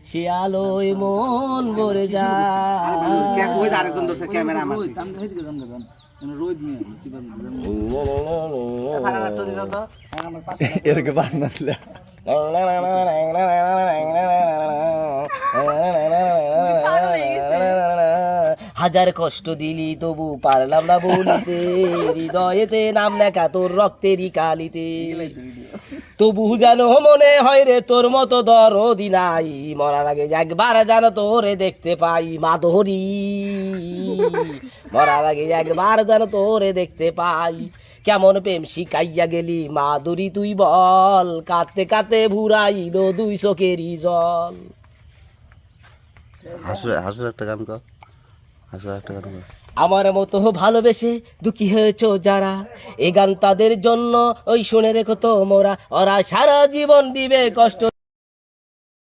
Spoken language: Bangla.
সে আলোয় মন ভরে যায়। হাজার কষ্ট দিলি তবু পারলাম না বলিতে, হৃদয়েতে নাম লেখা তোর রক্তেরই কালিতে। তবু যেন মনে হয় রে তোর মতো দরদি নাই, মরার আগে একবার যেন তোরে দেখতে পাই মাধুরী, মরার আগে একবার যেন তোরে দেখতে পাই। কেমন প্রেম শিখাইয়া গেলি মাধুরী তুই বল, কাঁদতে কাঁদতে ভুরাইল দুই চোখেরই জল। হাসুর একটা গান কর, হাসুর একটা গান কর। আমার মতো ভালোবেসে দুঃখী হয়েছ যারা, এ গান তাদের জন্য ওই শুনে রেখো তোমরা, ওরা সারা জীবন দিবে কষ্ট।